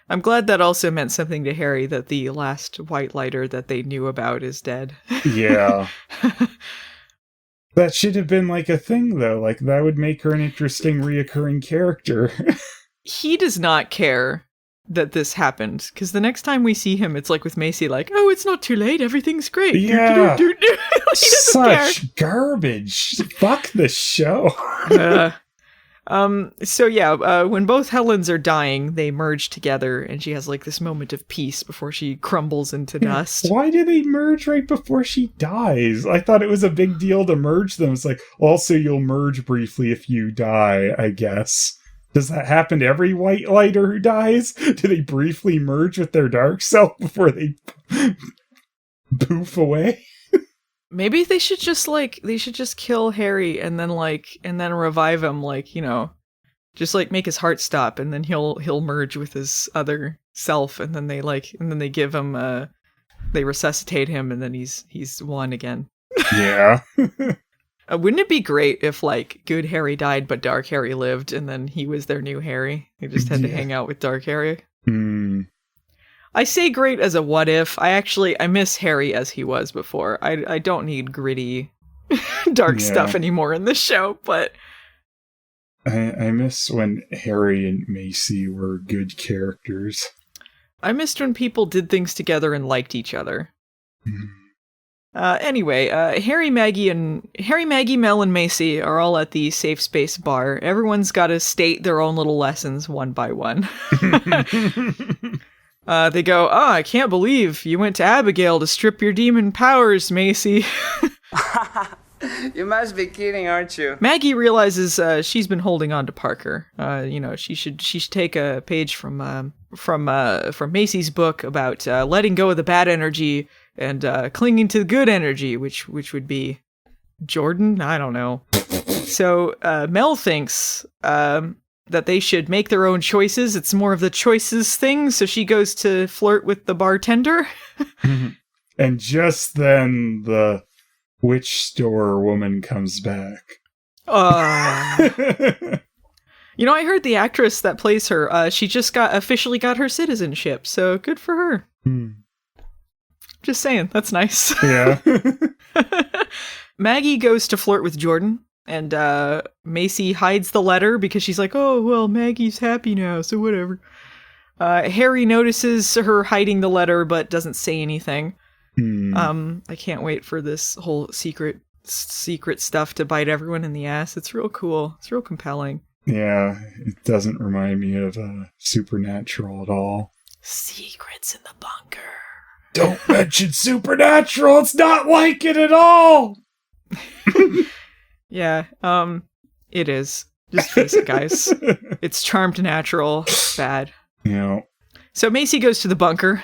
I'm glad that also meant something to Harry that the last White Lighter that they knew about is dead. Yeah. That should have been a thing, though. That would make her an interesting reoccurring character. He does not care that this happened, because the next time we see him, it's with Macy, oh, it's not too late, everything's great. Yeah. He Such garbage. Fuck the show. So yeah, when both Helens are dying, they merge together, and she has this moment of peace before she crumbles into dust. Why do they merge right before she dies? I thought it was a big deal to merge them. It's also you'll merge briefly if you die, I guess. Does that happen to every White Lighter who dies? Do they briefly merge with their dark self before they poof away? Maybe they should just kill Harry and then revive him, just make his heart stop, and then he'll merge with his other self, and then they give him they resuscitate him, and then he's one again. Yeah. Wouldn't it be great if good Harry died but Dark Harry lived, and then he was their new Harry? He just had to hang out with Dark Harry. I say great as a what if. I miss Harry as he was before. I don't need gritty dark stuff anymore in this show, but I miss when Harry and Macy were good characters. I missed when people did things together and liked each other. Anyway, Harry, Maggie, Mel, and Macy are all at the safe space bar. Everyone's got to state their own little lessons one by one. They go, I can't believe you went to Abigail to strip your demon powers, Macy. You must be kidding, aren't you? Maggie realizes she's been holding on to Parker. She should take a page from Macy's book about letting go of the bad energy and clinging to the good energy, which would be Jordan. I don't know. So Mel thinks that they should make their own choices. It's more of the choices thing. So she goes to flirt with the bartender. And just then the witch store woman comes back. I heard the actress that plays her, she just officially got her citizenship. So good for her. Just saying, that's nice. Yeah. Maggie goes to flirt with Jordan. And Macy hides the letter because she's like, oh, well, Maggie's happy now, so whatever. Harry notices her hiding the letter, but doesn't say anything. I can't wait for this whole secret stuff to bite everyone in the ass. It's real cool. It's real compelling. Yeah, it doesn't remind me of Supernatural at all. Secrets in the bunker. Don't mention Supernatural. It's not like it at all. Yeah, it is. Just face it, guys. It's charmed natural. Bad. Yeah. So Macy goes to the bunker.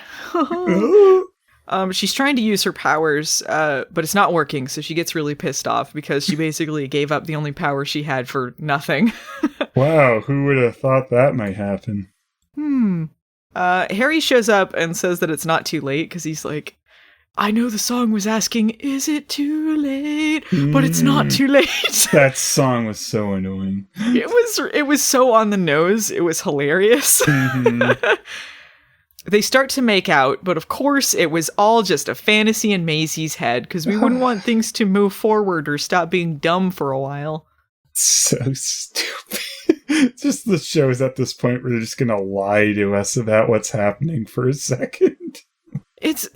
She's trying to use her powers, but it's not working, so she gets really pissed off because she basically gave up the only power she had for nothing. Wow, who would have thought that might happen? Harry shows up and says that it's not too late, because he's like, I know the song was asking, is it too late? But it's not too late. That song was so annoying. It was so on the nose. It was hilarious. They start to make out, but of course it was all just a fantasy in Macy's head, because we wouldn't want things to move forward or stop being dumb for a while. So stupid. Just the shows at this point where they're just gonna lie to us about what's happening for a second. It's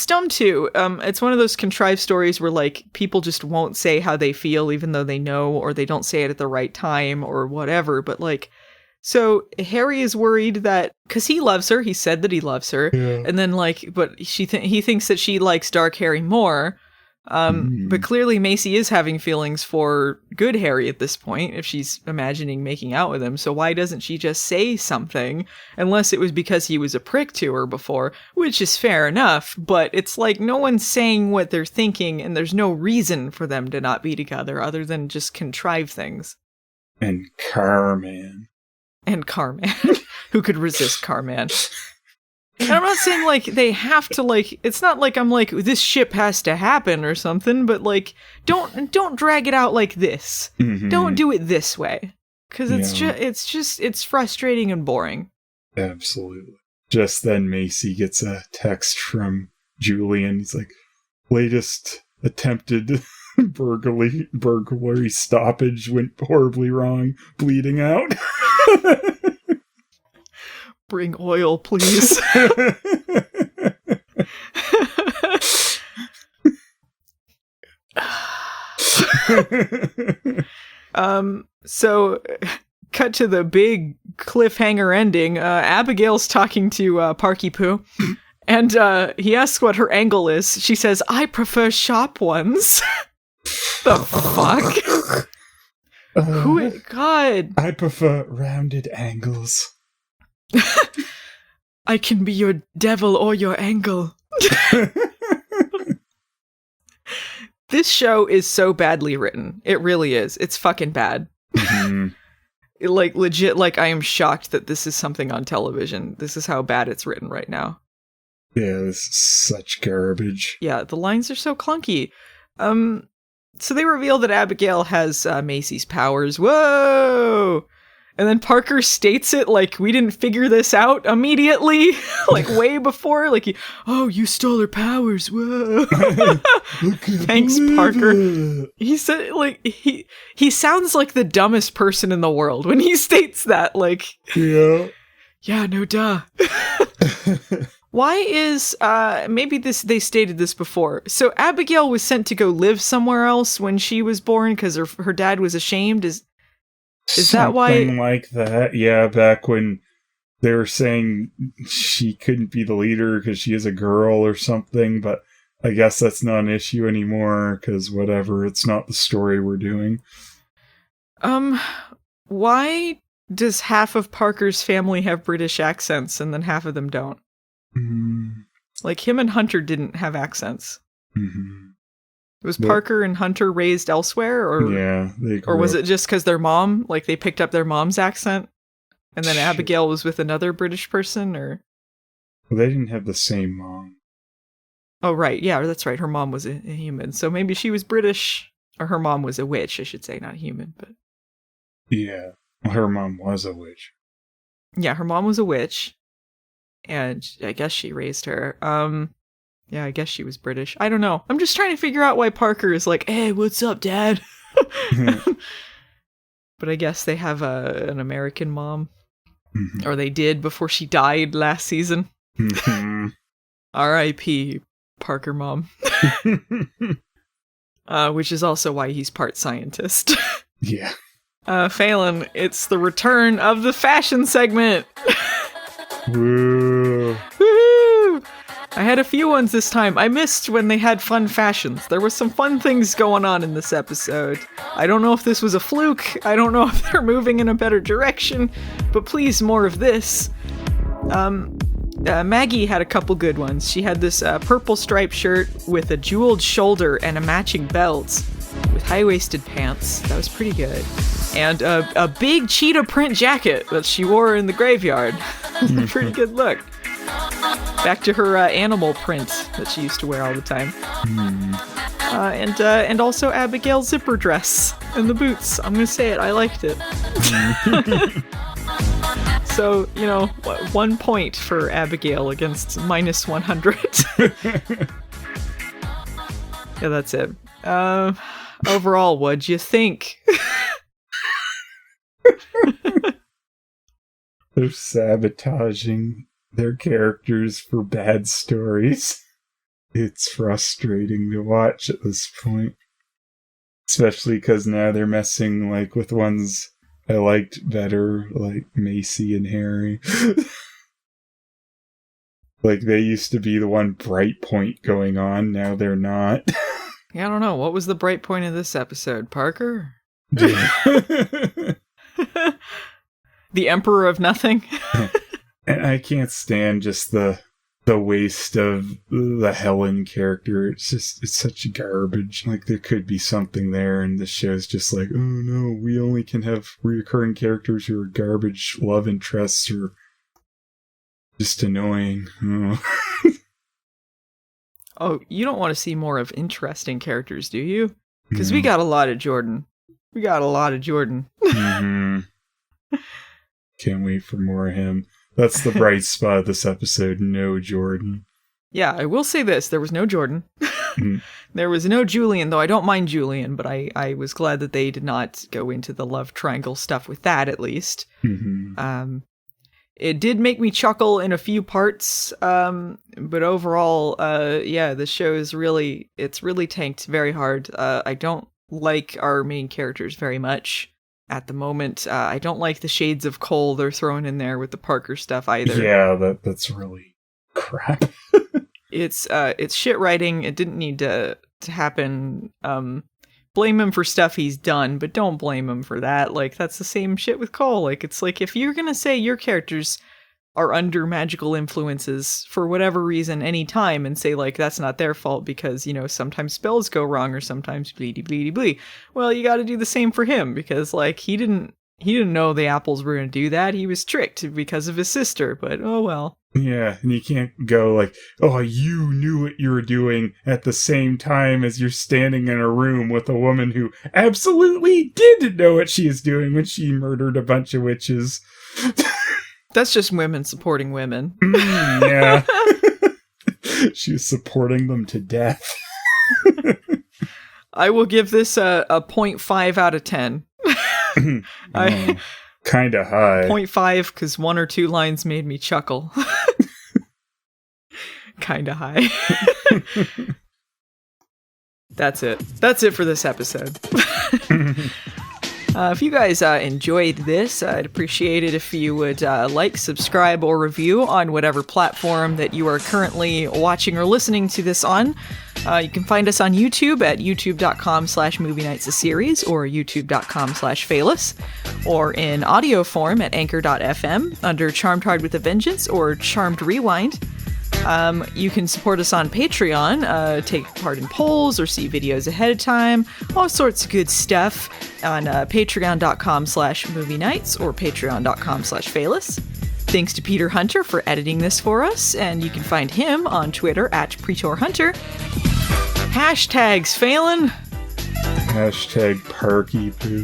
dumb too. It's one of those contrived stories where like people just won't say how they feel even though they know, or they don't say it at the right time or whatever. But like, so Harry is worried that, because he loves her, he said that he loves her, and then like, but he thinks that she likes Dark Harry more. But clearly Macy is having feelings for good Harry at this point, if she's imagining making out with him. So why doesn't she just say something? Unless it was because he was a prick to her before, which is fair enough, but it's like no one's saying what they're thinking, and there's no reason for them to not be together other than just contrive things. And Carman. And Carman. Who could resist Carman? And I'm not saying, like, they have to, like, it's not like I'm like, this ship has to happen or something, but, like, don't drag it out like this. Mm-hmm. Don't do it this way. Because it's frustrating and boring. Absolutely. Just then Macy gets a text from Julian. He's like, latest attempted burglary stoppage went horribly wrong, bleeding out. Bring oil, please. So cut to the big cliffhanger ending. Abigail's talking to Parky-Poo, and he asks what her angle is. She says, "I prefer sharp ones." The fuck? God. I prefer rounded angles. I can be your devil or your angle. This show is so badly written. It really is. It's fucking bad. Mm-hmm. Like, legit, like, I am shocked that this is something on television. This is how bad it's written right now. Yeah, this is such garbage. Yeah, the lines are so clunky. So they reveal that Abigail has Macy's powers. Whoa! And then Parker states it like we didn't figure this out immediately, like way before. Like, you stole her powers. Whoa! Thanks, Parker. He said, like, he sounds like the dumbest person in the world when he states that. Like, yeah, no duh. Why is maybe they stated this before? So Abigail was sent to go live somewhere else when she was born because her dad was ashamed. Is that why? Something like that. Yeah, back when they were saying she couldn't be the leader because she is a girl or something, but I guess that's not an issue anymore because whatever, it's not the story we're doing. Why does half of Parker's family have British accents and then half of them don't? Like, him and Hunter didn't have accents. Mm-hmm. Was Parker and Hunter raised elsewhere, or was it just because their mom, like, they picked up their mom's accent, and then Abigail was with another British person, or? Well, they didn't have the same mom. Oh, right, yeah, that's right. Her mom was a human, so maybe she was British, or her mom was a witch, I should say, not human, but. Yeah, well, her mom was a witch. Yeah, her mom was a witch, and I guess she raised her. Yeah, I guess she was British. I don't know. I'm just trying to figure out why Parker is like, hey, what's up, Dad? But I guess they have an American mom. Mm-hmm. Or they did before she died last season. Mm-hmm. R.I.P. Parker mom. Which is also why he's part scientist. Yeah. Phelan, it's the return of the fashion segment. Woo. Woo! I had a few ones this time. I missed when they had fun fashions. There were some fun things going on in this episode. I don't know if this was a fluke. I don't know if they're moving in a better direction, but please, more of this. Maggie had a couple good ones. She had this purple striped shirt with a jeweled shoulder and a matching belt with high-waisted pants. That was pretty good. And a big cheetah print jacket that she wore in the graveyard. Pretty good look. Back to her animal print that she used to wear all the time. And also Abigail's zipper dress and the boots. I'm gonna say it, I liked it. So, 1 point for Abigail against minus 100. Yeah, that's it. Overall, what'd you think? They're sabotaging their characters for bad stories. It's frustrating to watch at this point. Especially because now they're messing with ones I liked better, like Macy and Harry. They used to be the one bright point going on, now they're not. Yeah, I don't know. What was the bright point of this episode, Parker? The Emperor of Nothing? And I can't stand just the waste of the Helen character. It's such garbage. There could be something there, and the show's just oh no, we only can have reoccurring characters who are garbage love interests or just annoying. Oh. Oh, you don't want to see more of interesting characters, do you? Because we got a lot of Jordan. Mm-hmm. Can't wait for more of him. That's the bright spot of this episode. No Jordan. Yeah, I will say this. There was no Jordan. There was no Julian, though I don't mind Julian, but I was glad that they did not go into the love triangle stuff with that, at least. Mm-hmm. It did make me chuckle in a few parts, but overall, the show is really tanked very hard. I don't like our main characters very much at the moment. I don't like the shades of Cole they're throwing in there with the Parker stuff either. Yeah, that's really crap. It's shit writing. It didn't need to happen. Blame him for stuff he's done, but don't blame him for that. That's the same shit with Cole. It's if you're gonna say your characters are under magical influences for whatever reason anytime and say that's not their fault because, sometimes spells go wrong or sometimes bleedy bleedy blee. Well, you gotta do the same for him because he didn't know the apples were gonna do that. He was tricked because of his sister, but oh well. Yeah, and you can't go oh, you knew what you were doing at the same time as you're standing in a room with a woman who absolutely didn't know what she is doing when she murdered a bunch of witches. That's just women supporting women. Yeah. She was supporting them to death. I will give this a 0.5 out of 10. Kind of high. 0.5 because 1 or 2 lines made me chuckle. Kind of high. That's it for this episode. If you guys enjoyed this, I'd appreciate it if you would subscribe, or review on whatever platform that you are currently watching or listening to this on. You can find us on YouTube at youtube.com/movienightsaseries or youtube.com/Phelan, or in audio form at anchor.fm under Charmed Hard with a Vengeance or Charmed Rewind. You can support us on Patreon, take part in polls or see videos ahead of time, all sorts of good stuff on patreon.com/movienights or patreon.com/Phelan. Thanks to Peter Hunter for editing this for us, and you can find him on Twitter at PretorHunter. Hashtags, Phelan. Hashtag Parky-Poo.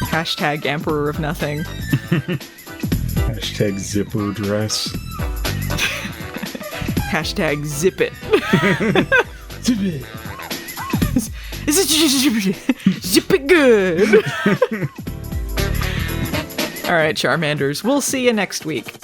Hashtag Emperor of Nothing. Hashtag zipper dress. Hashtag zip it. Zip it. Zip it good. All right, Charmanders. We'll see you next week.